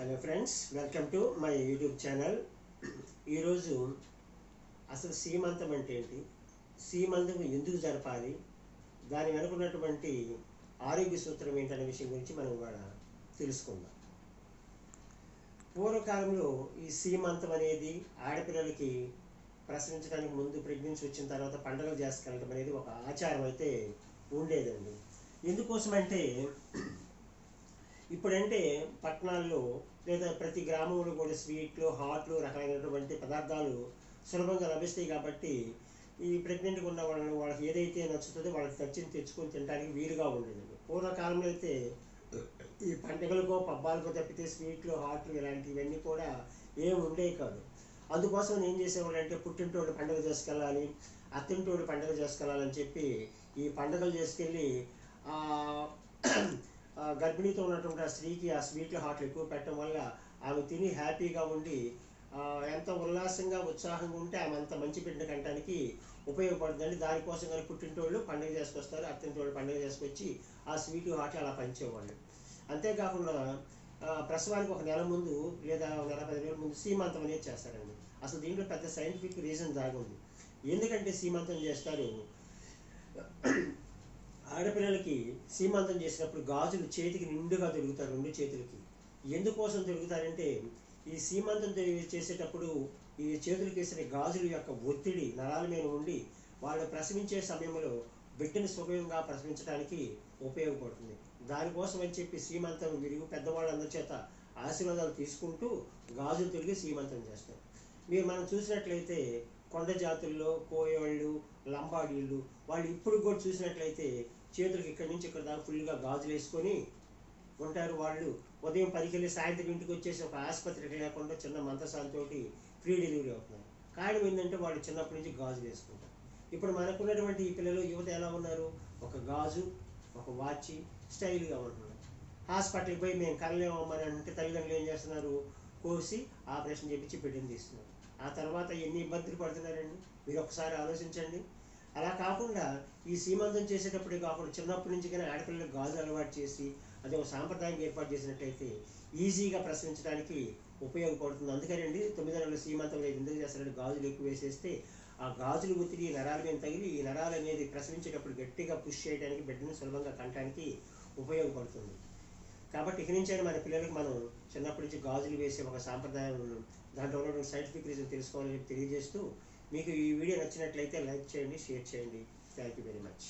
Hello friends, welcome to my YouTube channel. ఈరోజు అసలు సీమంతం అంటే ఏంటి, సీమంతం ఎందుకు జరపాలి, దాని వెనుకున్నటువంటి ఆరోగ్య సూత్రం ఏంటనే విషయం గురించి మనం ఇవాళ తెలుసుకుందాం. పూర్వకాలంలో ఈ సీమంతం అనేది ఆడపిల్లలకి ప్రసవించడానికి ముందు, ప్రెగ్నెన్సీ వచ్చిన తర్వాత పండుగలు చేసుకెళ్ళడం అనేది ఒక ఆచారం అయితే ఉండేదండి. ఎందుకోసమంటే ఇప్పుడంటే పట్టణాల్లో లేదా ప్రతి గ్రామంలో కూడా స్వీట్లు, హాట్లు, రకమైనటువంటి పదార్థాలు సులభంగా లభిస్తాయి. కాబట్టి ఈ ప్రెగ్నెంట్గా ఉన్న వాళ్ళకి ఏదైతే నచ్చుతుందో వాళ్ళకి నచ్చింది తెచ్చుకొని తినడానికి వీలుగా ఉండేది. పూర్వకాలంలో అయితే ఈ పండుగలకో పబ్బాలకో తప్పితే స్వీట్లు, హాట్లు ఇలాంటివన్నీ కూడా ఏమి ఉండేవి కాదు. అందుకోసం ఏం చేసేవాళ్ళు అంటే పుట్టింటోళ్ళు పండుగ చేసుకెళ్ళాలి, అత్తింటోళ్ళు పండుగ చేసుకెళ్ళాలని చెప్పి ఈ పండుగలు చేసుకెళ్ళి గర్భిణీతో ఉన్నటువంటి ఆ స్త్రీకి ఆ స్వీట్లు, హాట్లు ఎక్కువ పెట్టడం వల్ల ఆమె తిని హ్యాపీగా ఉండి ఎంత ఉల్లాసంగా ఉత్సాహంగా ఉంటే ఆమె అంత మంచి బిడ్డ కంటానికి ఉపయోగపడుతుందండి. దానికోసం కానీ పుట్టింటోళ్ళు పండుగ చేసుకొస్తారు, అత్తింటోళ్ళు పండుగ చేసుకొచ్చి ఆ స్వీట్లు, హాట్లు అలా పంచేవాళ్ళు. అంతేకాకుండా ప్రసవానికి ఒక నెల ముందు లేదా నెల 10 రోజుల ముందు సీమంతం అనేది చేస్తారండి. అసలు దీంట్లో పెద్ద సైంటిఫిక్ రీజన్ దాగి ఉంది. ఎందుకంటే సీమంతం చేస్తారు, ఆడపిల్లలకి సీమంతం చేసినప్పుడు గాజులు చేతికి నిండుగా దొరుకుతారు, 2 చేతులకి. ఎందుకోసం దొరుకుతారంటే ఈ సీమంతం చేసేటప్పుడు ఈ చేతులకి వేసిన గాజుల యొక్క ఒత్తిడి నరాల మీద ఉండి వాళ్ళు ప్రసవించే సమయంలో బిడ్డను సుఖంగా ప్రసవించడానికి ఉపయోగపడుతుంది. దానికోసం అని చెప్పి సీమంతం విరిగి పెద్దవాళ్ళందరి చేత ఆశీర్వాదాలు తీసుకుంటూ గాజులు తొలిగి సీమంతం చేస్తారు. మనం చూసినట్లయితే కొండ జాతుల్లో కోయవాళ్ళు, లంబాడీళ్ళు వాళ్ళు ఇప్పుడు కూడా చూసినట్లయితే చేతులకి ఇక్కడి నుంచి ఇక్కడ దాకా ఫుల్గా గాజులు వేసుకొని ఉంటారు. వాళ్ళు ఉదయం 10కి వెళ్ళి సాయంత్రం ఇంటికి వచ్చేసి ఒక ఆసుపత్రికి లేకుండా చిన్న మంత్రసాలతోటి ఫ్రీ డెలివరీ అవుతున్నారు. కారణం ఏంటంటే వాళ్ళు చిన్నప్పటి నుంచి గాజులు వేసుకుంటారు. ఇప్పుడు మనకున్నటువంటి ఈ పిల్లలు, యువత ఎలా ఉన్నారు, ఒక గాజు, ఒక వాచి, స్టైల్గా ఉంటున్నారు. హాస్పిటల్కి పోయి మేము కనలేమని అంటే తల్లిదండ్రులు ఏం చేస్తున్నారు, కోసి ఆపరేషన్ చేయించి బిడ్డను తీస్తున్నారు. ఆ తర్వాత ఎన్ని ఇబ్బందులు పడుతున్నారండి, మీరు ఒకసారి ఆలోచించండి. అలా కాకుండా ఈ సీమంతం చేసేటప్పుడే కాకుండా చిన్నప్పటి నుంచి కానీ ఆడపిల్లలకు గాజు అలవాటు చేసి అది ఒక సాంప్రదాయం ఏర్పాటు చేసినట్లయితే ఈజీగా ప్రసవించడానికి ఉపయోగపడుతుంది. అందుకనండి 9 నెలల సీమంతం ఎందుకు చేస్తారంటే గాజులు ఎక్కువ వేసేస్తే ఆ గాజులు ఒత్తిడి నరాల మీద తగిలి ఈ నరాలు అనేది ప్రసవించేటప్పుడు గట్టిగా పుష్ చేయడానికి, బిడ్డను సులభంగా కంటానికి ఉపయోగపడుతుంది. కాబట్టి ఇక నుంచి మన పిల్లలకు మనం చిన్నప్పటి నుంచి గాజులు వేసే ఒక సాంప్రదాయం, దాంట్లో ఉన్నటువంటి సైంటిఫిక్ రీజన్ తెలుసుకోవాలని తెలియజేస్తూ, మీకు ఈ వీడియో నచ్చినట్లయితే లైక్ చేయండి, షేర్ చేయండి. Thank you very much.